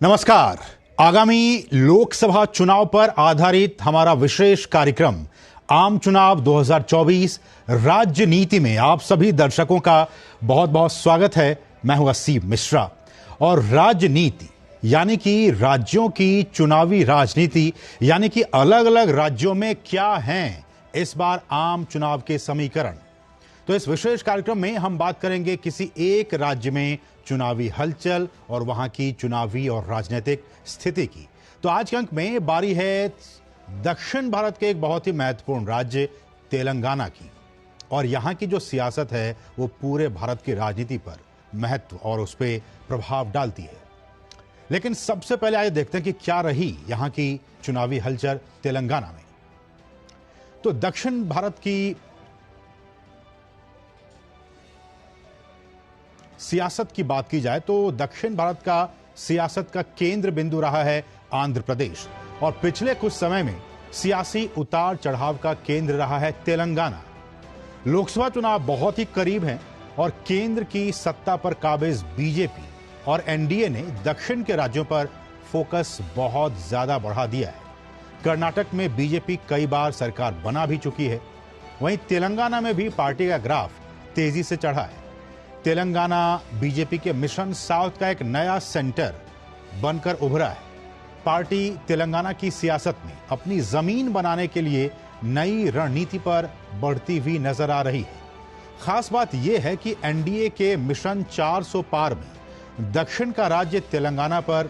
नमस्कार। आगामी लोकसभा चुनाव पर आधारित हमारा विशेष कार्यक्रम आम चुनाव 2024 राज्य नीति में आप सभी दर्शकों का बहुत बहुत स्वागत है। मैं हूं असीम मिश्रा और राजनीति यानी कि राज्यों की चुनावी राजनीति यानी कि अलग अलग राज्यों में क्या हैं इस बार आम चुनाव के समीकरण। तो इस विशेष कार्यक्रम में हम बात करेंगे किसी एक राज्य में चुनावी हलचल और वहां की चुनावी और राजनीतिक स्थिति की। तो आज के अंक में बारी है दक्षिण भारत के एक बहुत ही महत्वपूर्ण राज्य तेलंगाना की, और यहां की जो सियासत है वो पूरे भारत की राजनीति पर महत्व और उस पर प्रभाव डालती है। लेकिन सबसे पहले आइए देखते हैं कि क्या रही यहां की चुनावी हलचल तेलंगाना में। तो दक्षिण भारत की सियासत की बात की जाए तो दक्षिण भारत का सियासत का केंद्र बिंदु रहा है आंध्र प्रदेश, और पिछले कुछ समय में सियासी उतार चढ़ाव का केंद्र रहा है तेलंगाना। लोकसभा चुनाव बहुत ही करीब हैं और केंद्र की सत्ता पर काबिज बीजेपी और एनडीए ने दक्षिण के राज्यों पर फोकस बहुत ज्यादा बढ़ा दिया है। कर्नाटक में बीजेपी कई बार सरकार बना भी चुकी है, वहीं तेलंगाना में भी पार्टी का ग्राफ तेजी से चढ़ा है। तेलंगाना बीजेपी के मिशन साउथ का एक नया सेंटर बनकर उभरा है। पार्टी तेलंगाना की सियासत में अपनी जमीन बनाने के लिए नई रणनीति पर बढ़ती हुई नजर आ रही है। खास बात यह है कि एनडीए के मिशन 400 पार में दक्षिण का राज्य तेलंगाना पर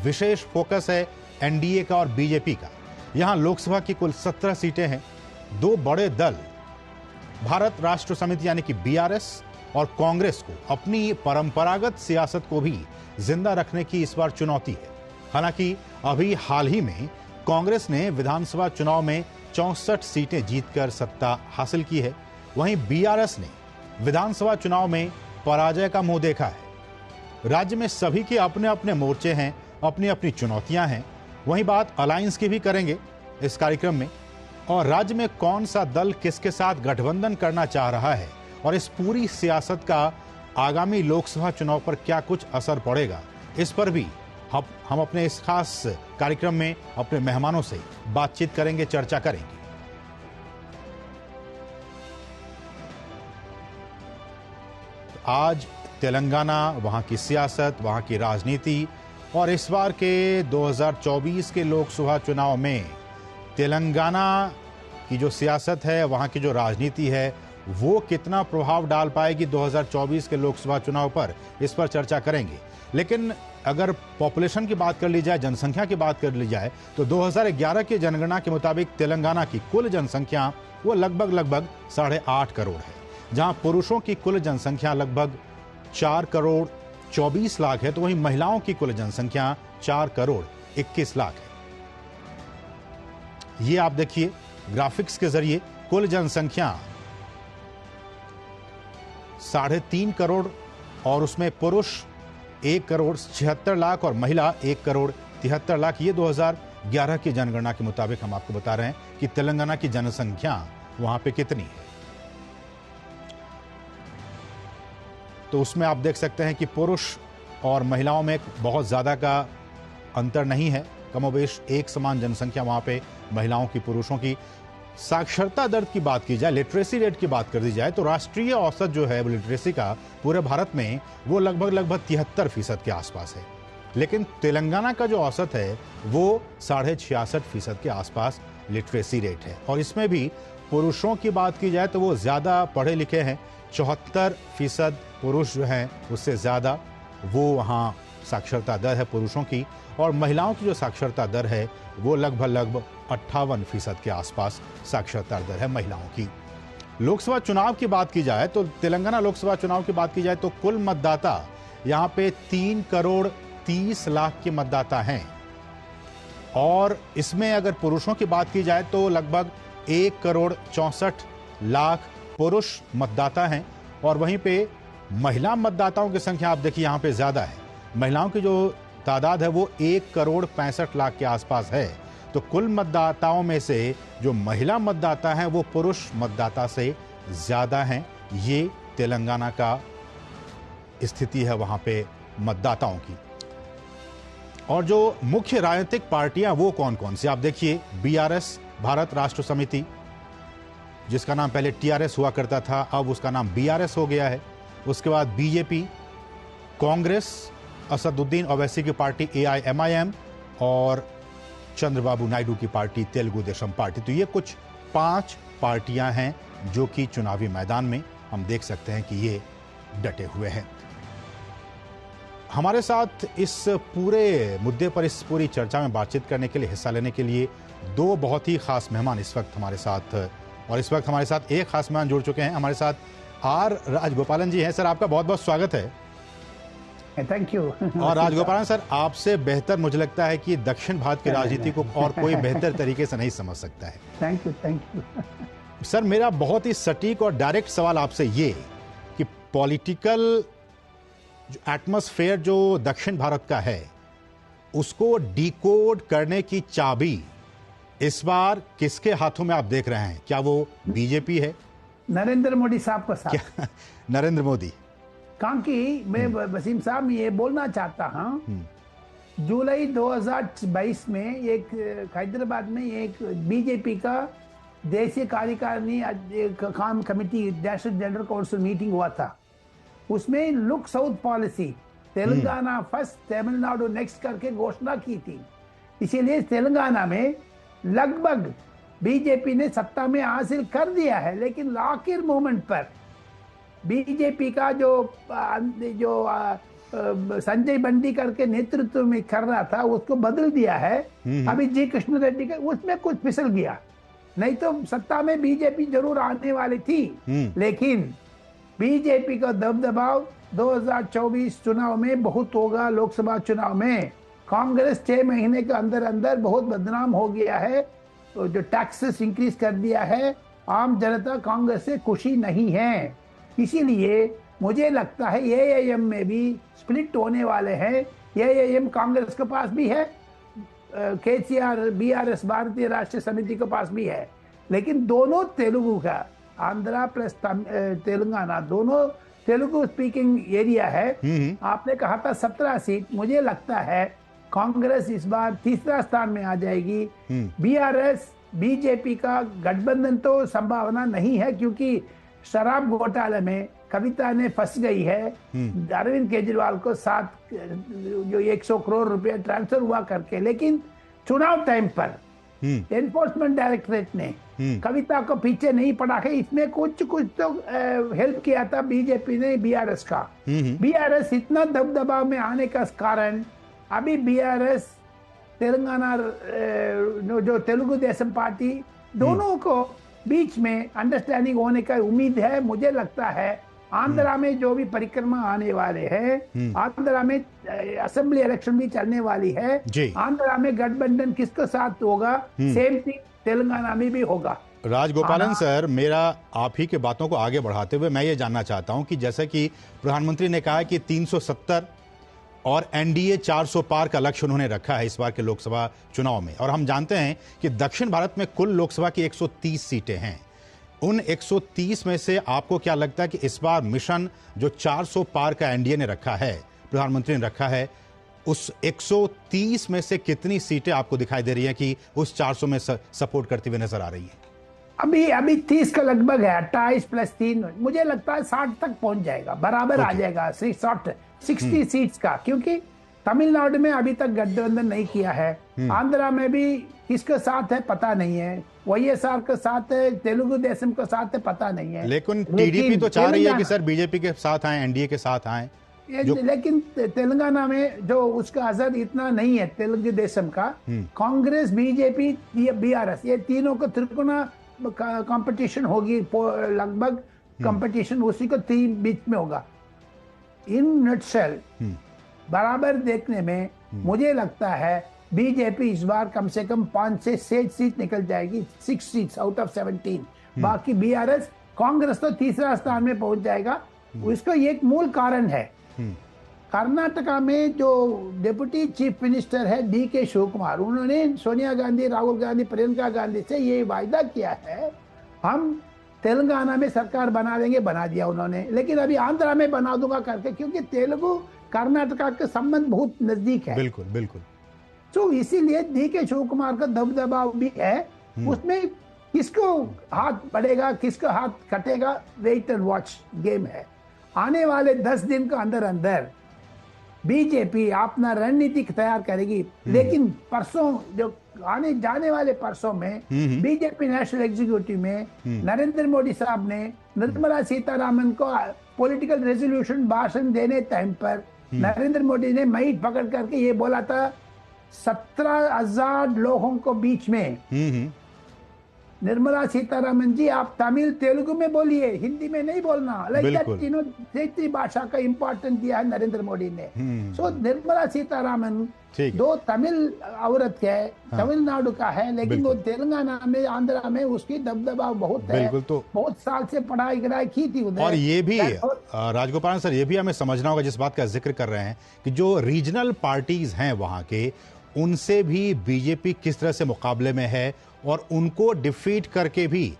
विशेष फोकस है एनडीए का और बीजेपी का। यहां लोकसभा की कुल 17 सीटें हैं। दो बड़े दल भारत राष्ट्र समिति यानी कि बीआरएस और कांग्रेस को अपनी परंपरागत सियासत को भी जिंदा रखने की इस बार चुनौती है। हालांकि अभी हाल ही में कांग्रेस ने विधानसभा चुनाव में 64 सीटें जीतकर सत्ता हासिल की है, वहीं बीआरएस ने विधानसभा चुनाव में पराजय का मुंह देखा है। राज्य में सभी के अपने अपने मोर्चे हैं, अपनी अपनी चुनौतियां हैं। वहीं बात अलायंस की भी करेंगे इस कार्यक्रम में, और राज्य में कौन सा दल किसके साथ गठबंधन करना चाह रहा है और इस पूरी सियासत का आगामी लोकसभा चुनाव पर क्या कुछ असर पड़ेगा, इस पर भी हम अपने इस खास कार्यक्रम में अपने मेहमानों से बातचीत करेंगे, चर्चा करेंगे। आज तेलंगाना, वहां की सियासत, वहां की राजनीति और इस बार के 2024 के लोकसभा चुनाव में तेलंगाना की जो सियासत है, वहां की जो राजनीति है, वो कितना प्रभाव डाल पाएगी 2024 के लोकसभा चुनाव पर, इस पर चर्चा करेंगे। लेकिन अगर पॉपुलेशन की बात कर ली जाए, जनसंख्या की बात कर ली जाए, तो 2011 की जनगणना के मुताबिक तेलंगाना की कुल जनसंख्या वो लगभग 8.5 करोड़ है, जहां पुरुषों की कुल जनसंख्या लगभग 4 करोड़ 24 लाख है, तो वहीं महिलाओं की कुल जनसंख्या 4 करोड़ 21 लाख है। ये आप देखिए ग्राफिक्स के जरिए कुल जनसंख्या 3.5 करोड़ और उसमें पुरुष 1 करोड़ 76 लाख और महिला 1 करोड़ 73 लाख। ये 2011 की जनगणना के मुताबिक हम आपको बता रहे हैं कि तेलंगाना की जनसंख्या वहां पे कितनी है। तो उसमें आप देख सकते हैं कि पुरुष और महिलाओं में बहुत ज्यादा का अंतर नहीं है, कमोबेश एक समान जनसंख्या वहां पे महिलाओं की, पुरुषों की। साक्षरता दर की बात की जाए, लिटरेसी रेट की बात कर दी जाए, तो राष्ट्रीय औसत जो है लिटरेसी का पूरे भारत में वो लगभग 73% के आसपास है। लेकिन तेलंगाना का जो औसत है वो 66.5% के आसपास लिटरेसी रेट है, और इसमें भी पुरुषों की बात की जाए तो वो ज्यादा पढ़े लिखे हैं। 74% पुरुष जो हैं उससे ज्यादा वो वहाँ साक्षरता दर है पुरुषों की, और महिलाओं की जो साक्षरता दर है वो लगभग 58% के आसपास साक्षरता दर है महिलाओं की। लोकसभा चुनाव की बात की जाए तो तेलंगाना लोकसभा चुनाव की बात की जाए तो कुल मतदाता यहाँ पे 3 करोड़ 30 लाख के मतदाता हैं, और इसमें अगर पुरुषों की बात की जाए तो लगभग 1 करोड़ 64 लाख पुरुष मतदाता हैं, और वहीं पे महिला मतदाताओं की संख्या आप देखिए यहाँ पे ज्यादा है। महिलाओं की जो तादाद है वो 1 करोड़ 65 लाख के आसपास है। तो कुल मतदाताओं में से जो महिला मतदाता हैं वो पुरुष मतदाता से ज्यादा हैं। ये तेलंगाना का स्थिति है वहां पे मतदाताओं की। और जो मुख्य राजनीतिक पार्टियां वो कौन कौन सी, आप देखिए बीआरएस भारत राष्ट्र समिति, जिसका नाम पहले टीआरएस हुआ करता था, अब उसका नाम बीआरएस हो गया है। उसके बाद बीजेपी, कांग्रेस, असदुद्दीन ओवैसी की पार्टी एआईएमआईएम और चंद्रबाबू नायडू की पार्टी तेलुगु देशम पार्टी। तो ये कुछ 5 पार्टियां हैं जो कि चुनावी मैदान में हम देख सकते हैं कि ये डटे हुए हैं। हमारे साथ इस पूरे मुद्दे पर, इस पूरी चर्चा में बातचीत करने के लिए, हिस्सा लेने के लिए 2 बहुत ही खास मेहमान इस वक्त हमारे साथ, और इस वक्त हमारे साथ एक खास मेहमान जुड़ चुके हैं। हमारे साथ आर राजगोपालन जी हैं। सर, आपका बहुत बहुत स्वागत है। Thank you. और राजगोपालन सर, आपसे बेहतर मुझे लगता है कि दक्षिण भारत की राजनीति को और कोई बेहतर तरीके से नहीं समझ सकता है। Thank you. सर, मेरा बहुत ही सटीक और डायरेक्ट सवाल आपसे ये कि पॉलिटिकल एटमॉस्फेयर जो दक्षिण भारत का है, उसको डिकोड करने की चाबी इस बार किसके हाथों में आप देख रहे हैं? क्या वो बीजेपी है? नरेंद्र मोदी साहब का साथ। नरेंद्र मोदी। क्योंकि मैं वसीम साहब ये बोलना चाहता हूँ, जुलाई 2022 में एक हैदराबाद में एक बीजेपी का देशीय कार्यकारिणी काम committee, national general council meeting हुआ था। उसमें look south policy, Telangana first, Tamil Nadu next करके घोषणा की थी। इसीलिए तेलंगाना में लगभग बीजेपी ने सत्ता में हासिल कर दिया है, लेकिन आखिर मोमेंट पर बीजेपी का जो संजय बंडी करके नेतृत्व में कर रहा था, उसको बदल दिया है। अभी जी कृष्ण रेड्डी का उसमें कुछ फिसल गया, नहीं तो सत्ता में बीजेपी जरूर आने वाली थी। लेकिन बीजेपी का दबदबाव 2024 चुनाव में बहुत होगा। लोकसभा चुनाव में कांग्रेस 6 महीने के अंदर अंदर बहुत बदनाम हो गया है। तो जो टैक्सेस इंक्रीज कर दिया है, आम जनता कांग्रेस से खुशी नहीं है। इसीलिए मुझे लगता है एआईएम में भी स्प्लिट होने वाले हैं। एआईएम कांग्रेस के पास भी है, केसीआर बीआरएस भारतीय राष्ट्रीय समिति के पास भी है, लेकिन दोनों तेलुगु का, आंध्रा प्लस तेलंगाना, दोनों तेलुगु स्पीकिंग एरिया है। आपने कहा था 17 सीट, मुझे लगता है कांग्रेस इस बार तीसरा स्थान में आ जाएगी। बीआरएस बीजेपी का गठबंधन तो संभावना नहीं है, क्योंकि शराब घोटाले में कविता ने फंस गई है। अरविंद केजरीवाल को 100 करोड़ रुपया ट्रांसफर हुआ करके, लेकिन चुनाव टाइम पर एनफोर्समेंट डायरेक्टरेट ने कविता को पीछे नहीं पड़ा है। इसमें कुछ तो हेल्प किया था बीजेपी ने बीआरएस का। बीआरएस इतना दबदबा में आने का कारण, अभी बीआरएस तेलंगाना जो तेलुगु देशम पार्टी, दोनों को बीच में अंडरस्टैंडिंग होने का उम्मीद है। मुझे लगता है आंध्रा में जो भी परिक्रमा आने वाले हैं, आंध्रा में असेंबली इलेक्शन भी चलने वाली है। आंध्रा में गठबंधन किसके साथ होगा, सेम थिंग तेलंगाना में भी होगा। राजगोपालन सर, मेरा आप ही के बातों को आगे बढ़ाते हुए मैं ये जानना चाहता हूं कि जैसे कि प्रधानमंत्री ने कहा कि 370 और एनडीए 400 पार का लक्ष्य उन्होंने रखा है इस बार के लोकसभा चुनाव में, और हम जानते हैं कि दक्षिण भारत में कुल लोकसभा की 130 सीटें हैं। उन 130 में से आपको क्या लगता है कि इस बार मिशन जो 400 पार का एनडीए ने रखा है, प्रधानमंत्री ने रखा है, उस 130 में से कितनी सीटें आपको दिखाई दे रही हैं कि उस 400 में सपोर्ट करती हुई नजर आ रही हैं? अभी 30 का लगभग है, 28 प्लस 3, मुझे लगता है 60 तक पहुंच जाएगा, बराबर आ जाएगा 60 सीट्स का, क्योंकि तमिलनाडु में अभी तक गठबंधन नहीं किया है। आंध्रा में भी किसके साथ है पता नहीं है, वाईएसआर के साथ है, तेलुगु देशम के साथ है, पता नहीं है। लेकिन टीडीपी तो चाह रही है कि सर बीजेपी के साथ आए, एनडीए के साथ आए। लेकिन तेलंगाना में जो उसका असर इतना नहीं है तेलुगु देशम का। कांग्रेस, बीजेपी, बीआरएस, ये तीनों को त्रिकोणा कंपटीशन होगी, लगभग कंपटीशन उसी को 3 बीच में होगा। इन नटशेल बराबर देखने में मुझे लगता है बीजेपी इस बार कम से कम 5 से 6 सीट निकल जाएगी, 6 सीट्स आउट ऑफ 17। बाकी बीआरएस, कांग्रेस तो तीसरा स्थान में पहुंच जाएगा। उसका एक मूल कारण है, कर्नाटका में जो डिप्टी चीफ मिनिस्टर है डीके शिवकुमार, उन्होंने सोनिया गांधी, राहुल गांधी, प्रियंका गांधी से ये वायदा किया है हम तेलंगाना में सरकार बना देंगे, बना दिया उन्होंने, लेकिन अभी आंध्रा में बना दूंगा करके, क्योंकि तेलुगु कर्नाटका के संबंध बहुत नजदीक है। बिल्कुल बिल्कुल। तो इसीलिए DK शिव कुमार का दबदबा भी है। उसमें किसको हाथ बढ़ेगा, किसको हाथ कटेगा, वेट एंड वॉच गेम है। आने वाले 10 दिन के अंदर अंदर बीजेपी अपना रणनीति तैयार करेगी। लेकिन परसों, जो आने जाने वाले परसों में बीजेपी नेशनल एग्जीक्यूटिव में नरेंद्र मोदी साहब ने निर्मला सीतारामन को पॉलिटिकल रेजोल्यूशन भाषण देने टाइम पर नरेंद्र मोदी ने माइक पकड़ करके ये बोला था, 17,000 लोगों को बीच में निर्मला सीतारामन जी आप तमिल तेलुगु में बोलिए, हिंदी में नहीं बोलना। लाइक दैट, यू नो, क्षेत्रीय भाषा का इंपॉर्टेंस दिया है नरेंद्र मोदी ने। सो निर्मला सीतारामन 2 तमिल औरत है, तमिलनाडु का है, लेकिन वो तेलंगाना में, आंध्रा में उसकी दबदबा बहुत है। तो बहुत साल से पढ़ाई की थी उधर। और ये भी राजगोपाल सर, ये भी हमें समझना होगा, जिस बात का जिक्र कर रहे हैं कि जो रीजनल पार्टीज हैं वहां के, उनसे भी बीजेपी किस तरह से मुकाबले में है, और उनको डिफीट करके भी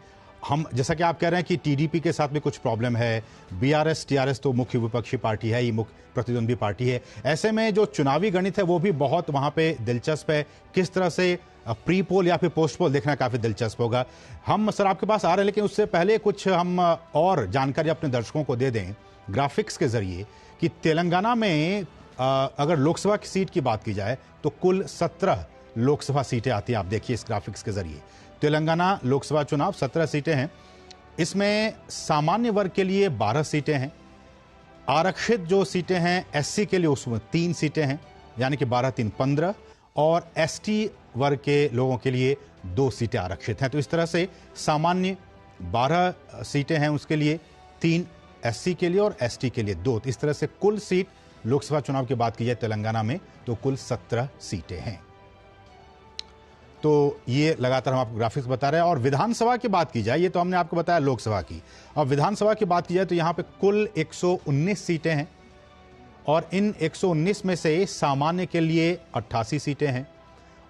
हम, जैसा कि आप कह रहे हैं कि टीडीपी के साथ में कुछ प्रॉब्लम है, बीआरएस टीआरएस तो मुख्य विपक्षी पार्टी है, ये मुख्य प्रतिद्वंदी पार्टी है। ऐसे में जो चुनावी गणित है वो भी बहुत वहां पे दिलचस्प है। किस तरह से प्री पोल या फिर पोस्ट पोल देखना काफी दिलचस्प होगा। हम सर आपके पास आ रहे हैं, लेकिन उससे पहले कुछ हम और जानकारी अपने दर्शकों को दे दें ग्राफिक्स के जरिए कि तेलंगाना में अगर लोकसभा की सीट की बात की जाए तो कुल 17 लोकसभा सीटें आती हैं। आप देखिए इस ग्राफिक्स के जरिए, तेलंगाना लोकसभा चुनाव 17 सीटें हैं। इसमें सामान्य वर्ग के लिए 12 सीटें हैं, आरक्षित जो सीटें हैं एससी के लिए उसमें 3 सीटें हैं, यानी कि 12 3 15, और एसटी वर्ग के लोगों के लिए 2 सीटें आरक्षित हैं। तो इस तरह से सामान्य 12 सीटें हैं उसके लिए, 3 एससी के लिए और एसटी के लिए 2। इस तरह से कुल सीट लोकसभा चुनाव की बात की जाए तेलंगाना में तो कुल 17 सीटें हैं। तो ये लगातार हम आपको ग्राफिक्स बता रहे हैं। और विधानसभा की बात की जाए, ये तो हमने आपको बताया लोकसभा की, अब विधानसभा की बात की जाए तो यहाँ पे कुल 119 सीटें हैं, और इन 119 में से सामान्य के लिए 88 सीटें हैं,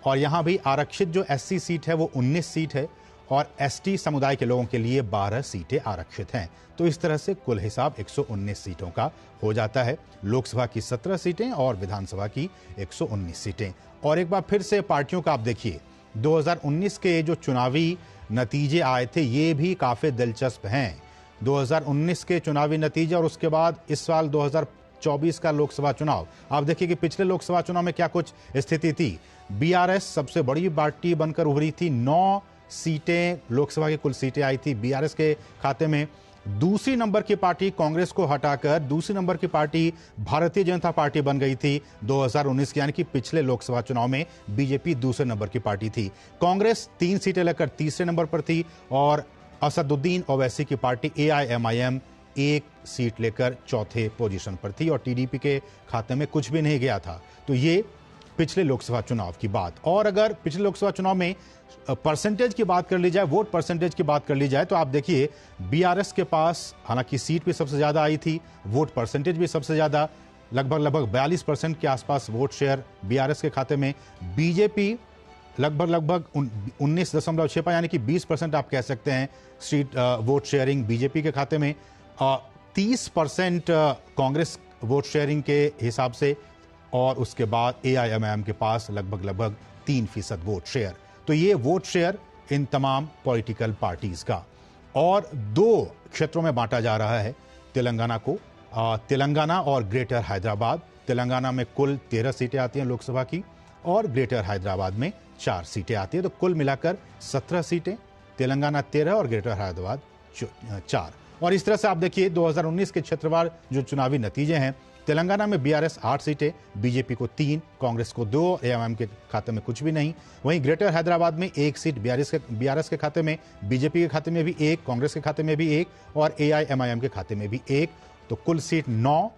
और यहाँ भी आरक्षित जो एससी सीट है वो 19 सीट है, और एसटी समुदाय के लोगों के लिए 12 सीटें आरक्षित हैं। तो इस तरह से कुल हिसाब 119 सीटों का हो जाता है। लोकसभा की 17 सीटें और विधानसभा की 119 सीटें। और एक बार फिर से पार्टियों का आप देखिए, 2019 के जो चुनावी नतीजे आए थे ये भी काफ़ी दिलचस्प हैं। 2019 के चुनावी नतीजे और उसके बाद इस साल 2024 का लोकसभा चुनाव, आप देखिए कि पिछले लोकसभा चुनाव में क्या कुछ स्थिति थी। बीआरएस सबसे बड़ी पार्टी बनकर उभरी थी, 9 सीटें लोकसभा की कुल सीटें आई थी बीआरएस के खाते में। दूसरी नंबर की पार्टी कांग्रेस को हटाकर दूसरी नंबर की पार्टी भारतीय जनता पार्टी बन गई थी 2019 की, यानी कि पिछले लोकसभा चुनाव में बीजेपी दूसरे नंबर की पार्टी थी। कांग्रेस 3 सीटें लेकर तीसरे नंबर पर थी, और असदुद्दीन ओवैसी की पार्टी एआईएमआईएम 1 सीट लेकर चौथे पोजीशन पर थी, और टीडीपी के खाते में कुछ भी नहीं गया था। तो ये पिछले लोकसभा चुनाव की बात। और अगर पिछले लोकसभा चुनाव में परसेंटेज की बात कर ली जाए, वोट परसेंटेज की बात कर ली जाए, तो आप देखिए बीआरएस के पास हालांकि सीट भी सबसे ज्यादा आई थी, वोट परसेंटेज भी सबसे ज्यादा, लगभग 42% के आसपास वोट शेयर बीआरएस के खाते में। बीजेपी लगभग 19.65, यानी कि 20% आप कह सकते हैं सीट वोट शेयरिंग बीजेपी के खाते में। 30% कांग्रेस वोट शेयरिंग के हिसाब से, और उसके बाद एआईएमआईएम के पास लगभग 3% वोट शेयर। तो ये वोट शेयर इन तमाम पॉलिटिकल पार्टीज का। और 2 क्षेत्रों में बांटा जा रहा है तेलंगाना को, तेलंगाना और ग्रेटर हैदराबाद। तेलंगाना में कुल 13 सीटें आती हैं लोकसभा की, और ग्रेटर हैदराबाद में 4 सीटें आती हैं। तो कुल मिलाकर 17 सीटें, तेलंगाना 13 और ग्रेटर हैदराबाद 4। और इस तरह से आप देखिए 2019 के क्षेत्रवार जो चुनावी नतीजे हैं, तेलंगाना में बीआरएस 8 सीटें, बीजेपी को 3, कांग्रेस को 2, एआईएमआईएम के खाते में कुछ भी नहीं। वहीं ग्रेटर हैदराबाद में 1 सीट बीआरएस के खाते में, बीजेपी के खाते में भी 1, कांग्रेस के खाते में भी 1, और एआईएमआईएम के खाते में भी 1। तो कुल सीट 9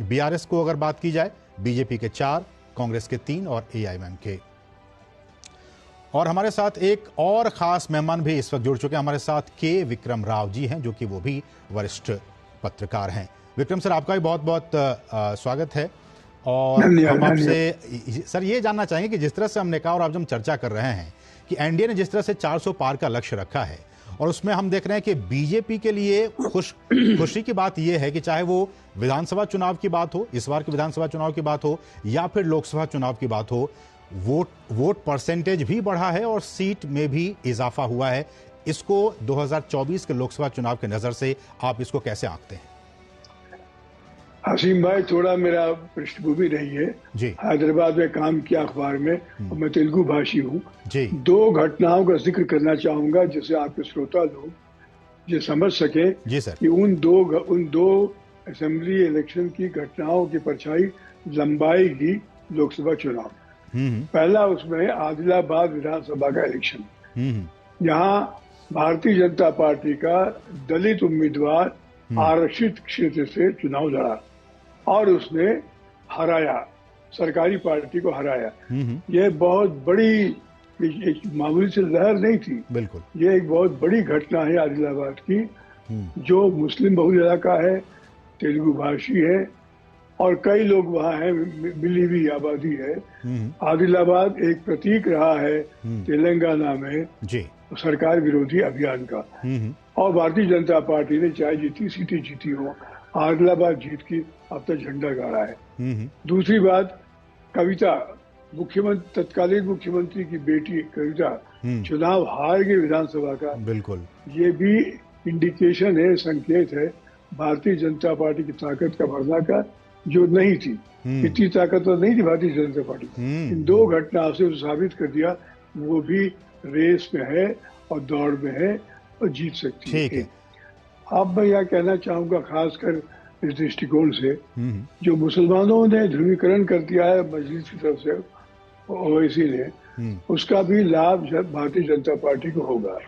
बीआरएस को अगर बात की जाए, बीजेपी के 4, कांग्रेस के 3 और एआईएमआईएम के। और हमारे साथ एक और खास मेहमान भी इस वक्त जुड़ चुके हैं। हमारे साथ के विक्रम राव जी हैं, जो कि वो भी वरिष्ठ पत्रकार हैं। विक्रम सर, आपका भी बहुत बहुत स्वागत है। और हम आपसे सर ये जानना चाहेंगे कि जिस तरह से हमने कहा और आज हम चर्चा कर रहे हैं कि एनडीए ने जिस तरह से 400 पार का लक्ष्य रखा है, और उसमें हम देख रहे हैं कि बीजेपी के लिए खुशी की बात यह है कि चाहे वो विधानसभा चुनाव की बात हो, इस बार के विधानसभा चुनाव की बात हो, या फिर लोकसभा चुनाव की बात हो, वोट परसेंटेज भी बढ़ा है और सीट में भी इजाफा हुआ है। इसको 2024 के लोकसभा चुनाव के नजर से आप इसको कैसे आंकते हैं? हसीम भाई, थोड़ा मेरा पृष्ठभूमि रही है जी। हैदराबाद में काम किया अखबार में, और मैं तेलुगु भाषी हूँ जी। दो घटनाओं का जिक्र करना चाहूंगा जिससे आपके श्रोता लोग ये समझ सके जी सर। कि उन दो असेंबली इलेक्शन की घटनाओं की परछाई लंबाएगी लोकसभा चुनाव। पहला उसमें आदिलाबाद विधानसभा का इलेक्शन, यहाँ भारतीय जनता पार्टी का दलित उम्मीदवार आरक्षित क्षेत्र से चुनाव लड़ा और उसने हराया, सरकारी पार्टी को हराया। यह बहुत बड़ी, एक मामूली से लहर नहीं थी, बिल्कुल ये एक बहुत बड़ी घटना है आदिलाबाद की, जो मुस्लिम बहुल इलाका है, तेलुगु भाषी है और कई लोग वहाँ हैं, मिली हुई आबादी है। आदिलाबाद एक प्रतीक रहा है तेलंगाना में जी सरकार विरोधी अभियान का, और भारतीय जनता पार्टी ने चाहे जितनी सीटें जीती हो, आदिलाबाद जीत की अब तक झंडा गाड़ा है। दूसरी बात, कविता मुख्यमंत्री, तत्कालीन मुख्यमंत्री की बेटी कविता चुनाव हार गई विधानसभा का, बिल्कुल ये भी इंडिकेशन है, संकेत है भारतीय जनता पार्टी की ताकत का बढ़ना का, जो नहीं थी। इतनी ताकतवर नहीं थी भारतीय जनता पार्टी। इन दो घटनाओं से साबित कर दिया वो भी रेस में है और दौड़ में है और जीत सकती है। अब मैं यह कहना चाहूंगा खासकर इस दृष्टिकोण से, जो मुसलमानों ने ध्रुवीकरण कर दिया है मजलिस की तरफ से, ओवैसी ने, उसका भी लाभ भारतीय जनता पार्टी को होगा।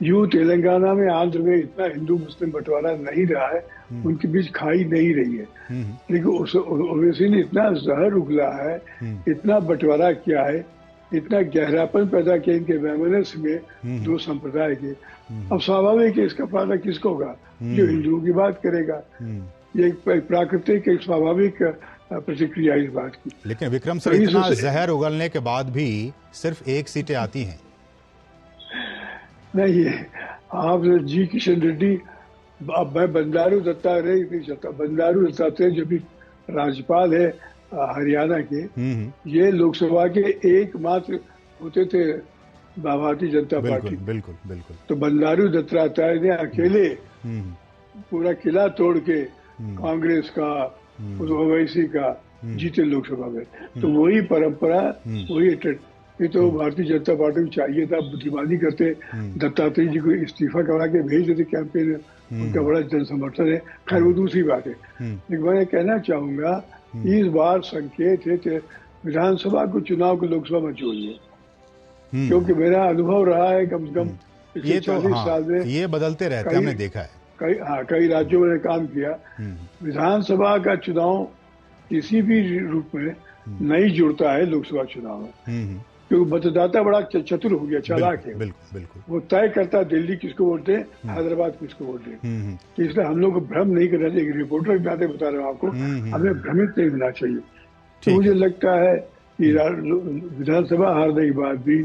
यूं तेलंगाना में, आंध्र में इतना हिंदू मुस्लिम बंटवारा नहीं रहा है, उनके बीच खाई नहीं रही है, लेकिन ओवैसी ने इतना जहर उगला है, इतना बंटवारा किया है, इतना गहरापन पैदा किया इनके वैमनस्य में दो संप्रदाय के। अब स्वाभाविक है, इसका फायदा किसको होगा? जो हिंदुओं की बात करेगा। ये एक प्राकृतिक, एक स्वाभाविक प्रतिक्रिया इस बात की। लेकिन विक्रम सर, इतना जहर उगलने के बाद भी सिर्फ एक सीटें आती हैं। नहीं, आप जी किशन रेड्डी, अब मैं बंडारू दत्तात्रेय नहीं चाहता, बंडारू दत्तात्रेय जो भी राज्यपाल है हरियाणा के, ये लोकसभा के एकमात्र होते थे भारतीय जनता पार्टी। बिल्कुल बिल्कुल। तो बंडारू दत्तात्रेय ने अकेले पूरा किला तोड़ के कांग्रेस का, ओवैसी का जीते लोकसभा में। तो वही परंपरा, वही, ये तो भारतीय जनता पार्टी को चाहिए था, बुद्धिमानी करते, दत्तात्रेय जी को इस्तीफा करा के भेज देते कैंपेन में, उनका बड़ा जन समर्थन है। खैर वो दूसरी बात है, लेकिन मैं कहना चाहूंगा इस बार संकेत है कि विधानसभा को चुनाव को लोकसभा में जोड़िए, क्योंकि मेरा अनुभव रहा है कम से कम पिछले 40 साल में, ये बदलते रहते हैं, हमने देखा है। कई राज्यों में काम किया। विधानसभा का चुनाव किसी भी रूप में नहीं जुड़ता है लोकसभा चुनाव में, क्योंकि मतदाता बड़ा चतुर हो गया, चालाक है। बिल्कुल बिल्कुल। वो तय करता है दिल्ली किसको वोट दे, हैदराबाद किसको वोट दे। तो इसलिए हम लोग को भ्रम नहीं करना चाहिए। एक रिपोर्टर की बातें बता रहा हूँ आपको, हमें भ्रमित नहीं होना चाहिए। तो मुझे लगता है कि विधानसभा हारने के बाद भी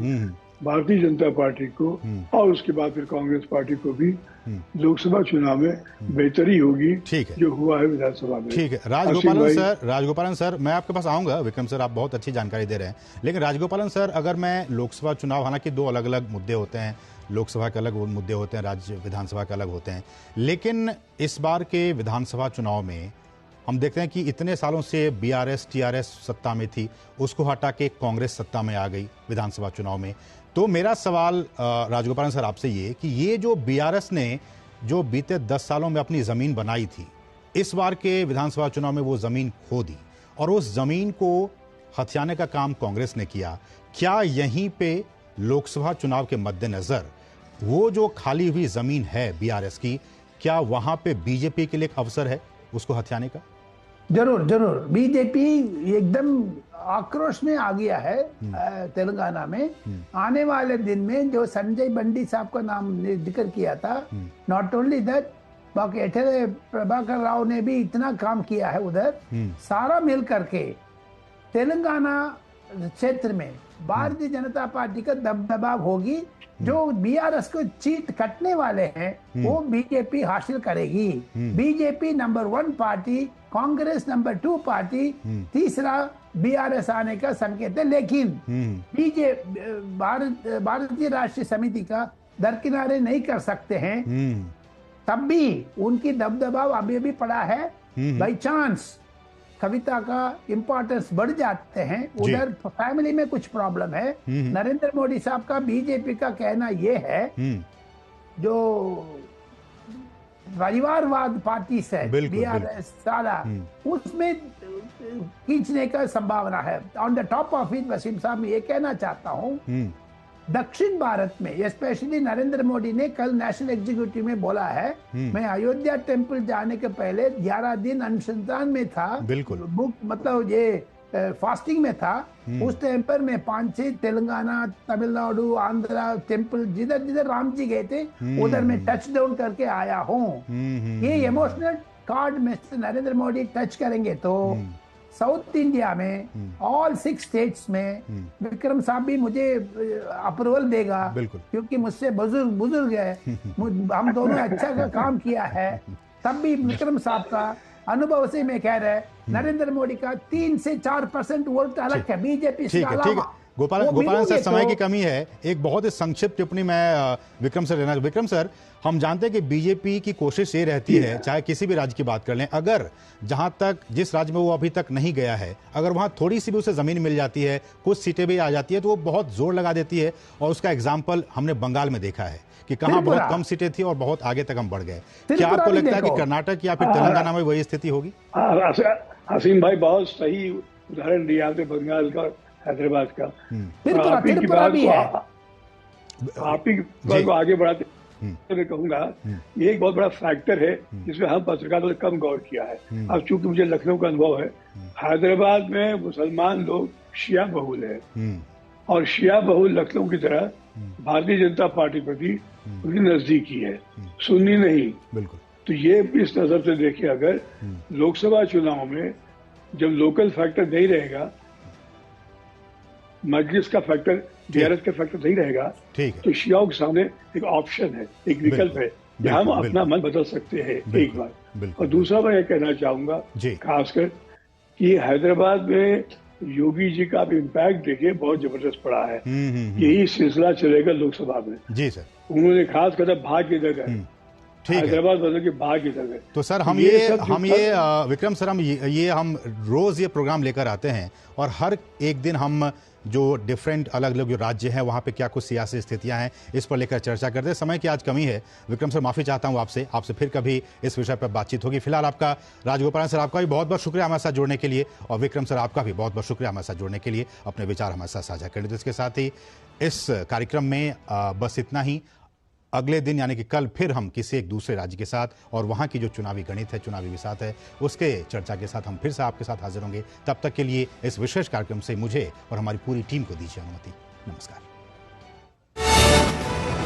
भारतीय जनता पार्टी को और उसके बाद फिर कांग्रेस पार्टी को भी लोकसभा चुनाव में बेहतरी होगी, जो हुआ है विधानसभा में। ठीक है। राजगोपालन सर, मैं आपके पास आऊंगा। विक्रम सर, आप बहुत अच्छी जानकारी दे रहे हैं, लेकिन राजगोपालन सर, अगर मैं लोकसभा चुनाव, हालांकि दो अलग अलग मुद्दे होते हैं, लोकसभा के अलग मुद्दे होते हैं, राज्य विधानसभा के अलग होते हैं, लेकिन इस बार के विधानसभा चुनाव में हम देखते हैं कि इतने सालों से बीआरएस टीआरएस सत्ता में थी, उसको हटा के कांग्रेस सत्ता में आ गई विधानसभा चुनाव में। तो मेरा सवाल राजगोपालन सर आपसे ये कि ये जो बीआरएस ने जो बीते 10 सालों में अपनी जमीन बनाई थी, इस बार के विधानसभा चुनाव में वो जमीन खो दी और उस जमीन को हथियाने का काम कांग्रेस ने किया। क्या यहीं पे लोकसभा चुनाव के मद्देनजर वो जो खाली हुई जमीन है बीआरएस की, क्या वहां पे बीजेपी के लिए एक अवसर है उसको हथियाने का? जरूर जरूर। बीजेपी एकदम आक्रोश में आ गया है तेलंगाना में। आने वाले दिन में जो संजय बंडी साहब का नाम जिक्र किया था, नॉट ओनली दैट, बाकी एठेरे प्रभाकर राव ने भी इतना काम किया है उधर। सारा मिल करके तेलंगाना क्षेत्र में भारतीय जनता पार्टी का दबदबा होगी। जो बीआरएस को चीट कटने वाले हैं वो बीजेपी हासिल करेगी। BJP number 1 party, Congress number 2 party, तीसरा बीआरएस आने का संकेत है। लेकिन भारतीय राष्ट्रीय समिति का दरकिनारे नहीं कर सकते हैं। तब भी उनकी दबदबाव अभी भी पड़ा है। बाई चांस कविता का इंपॉर्टेंस बढ़ जाते हैं, उधर फैमिली में कुछ प्रॉब्लम है। नरेंद्र मोदी साहब का बीजेपी का कहना यह है जो परिवारवाद पार्टी से बीआरएस सारा उसमें खींचने का संभावना है। On the top of it Wasim साहब मैं ये कहना चाहता हूँ, दक्षिण भारत में स्पेशली नरेंद्र मोदी ने कल नेशनल एग्जीक्यूटिव में बोला है, मैं अयोध्या टेम्पल जाने के पहले 11 दिन अनुसंधान में था, बिल्कुल मतलब ये फास्टिंग में था। उस टाइम पर मैं 5-6 तेलंगाना, तमिलनाडु, आंध्रा टेम्पल जिधर जिधर राम जी गए थे उधर मैं टच डाउन करके आया हूँ। ये emotional card mister Narendra Modi touch करेंगे तो साउथ इंडिया में ऑल 6 स्टेट्स में विक्रम साहब भी मुझे अप्रूवल देगा, क्योंकि मुझसे बुजुर्ग है, हम दोनों अच्छा का काम किया है। तब भी विक्रम साहब का अनुभव से मैं कह रहा है नरेंद्र मोदी का 3 से 4% वोट अलग है बीजेपी से। ठीक है गोपालन सर, समय की कमी है, एक बहुत ही संक्षिप्त टिप्पणी मैं विक्रम सर लेना। विक्रम सर, हम जानते हैं कि बीजेपी की कोशिश ये रहती है, चाहे किसी भी राज्य की बात कर लें, अगर जहां तक जिस राज्य में वो अभी तक नहीं गया है, अगर वहां थोड़ी सी भी उसे जमीन मिल जाती है, कुछ सीटें भी आ जाती है, तो वो बहुत जोर लगा देती है। और उसका एग्जाम्पल हमने बंगाल में देखा है कि कहां बहुत कम सीटें थी और बहुत आगे तक हम बढ़ गए। क्या आपको लगता है कि कर्नाटक या फिर तेलंगाना में वही स्थिति होगी? हसीम भाई बहुत सही उदाहरण दिया आपने बंगाल का, हैदराबाद का। त्रिपुरा भी है। आप ही को आगे बढ़ाते मैं कहूंगा ये एक बहुत बड़ा फैक्टर है जिसमें हम पत्रकारों ने कम गौर किया है। अब चूंकि मुझे लखनऊ का अनुभव है, हैदराबाद में मुसलमान लोग शिया बहुल है और शिया बहुल लखनऊ की तरह भारतीय जनता पार्टी प्रति उनकी नजदीकी है, सुन्नी नहीं। बिल्कुल। तो ये इस नजर से देखिए, अगर लोकसभा चुनाव में जब लोकल फैक्टर नहीं रहेगा, मजलिस का फैक्टर, बीआरएस का फैक्टर नहीं रहेगा, तो शियाओं के सामने एक ऑप्शन है, एक विकल्प है कि हम अपना मन बदल सकते हैं एक बार। और दूसरा मैं ये कहना चाहूंगा खासकर कि हैदराबाद में योगी जी का इम्पैक्ट देखिए बहुत जबरदस्त पड़ा है। यही सिलसिला चलेगा लोकसभा में। जी सर, उन्होंने खास कर भाग्य इधर गए, हैदराबाद बदल के भाग्य इधर गए। तो सर हम विक्रम सर, हम रोज ये प्रोग्राम लेकर आते हैं और हर एक दिन हम जो डिफरेंट अलग अलग जो राज्य हैं वहाँ पे क्या कुछ सियासी स्थितियां हैं इस पर लेकर चर्चा करते हैं। समय की आज कमी है विक्रम सर, माफ़ी चाहता हूँ आपसे फिर कभी इस विषय पर बातचीत होगी। फिलहाल आपका, राजगोपालन सर आपका भी बहुत बहुत शुक्रिया हमारे साथ जुड़ने के लिए, और विक्रम सर आपका भी बहुत बहुत शुक्रिया हमारे साथ जुड़ने के लिए, अपने विचार हमारे साथ साझा करने। तो इसके साथ ही इस कार्यक्रम में बस इतना ही। अगले दिन यानी कि कल फिर हम किसी एक दूसरे राज्य के साथ और वहां की जो चुनावी गणित है, चुनावी विसात है, उसके चर्चा के साथ हम फिर से आपके साथ हाजिर होंगे। तब तक के लिए इस विशेष कार्यक्रम से मुझे और हमारी पूरी टीम को दीजिए अनुमति। नमस्कार।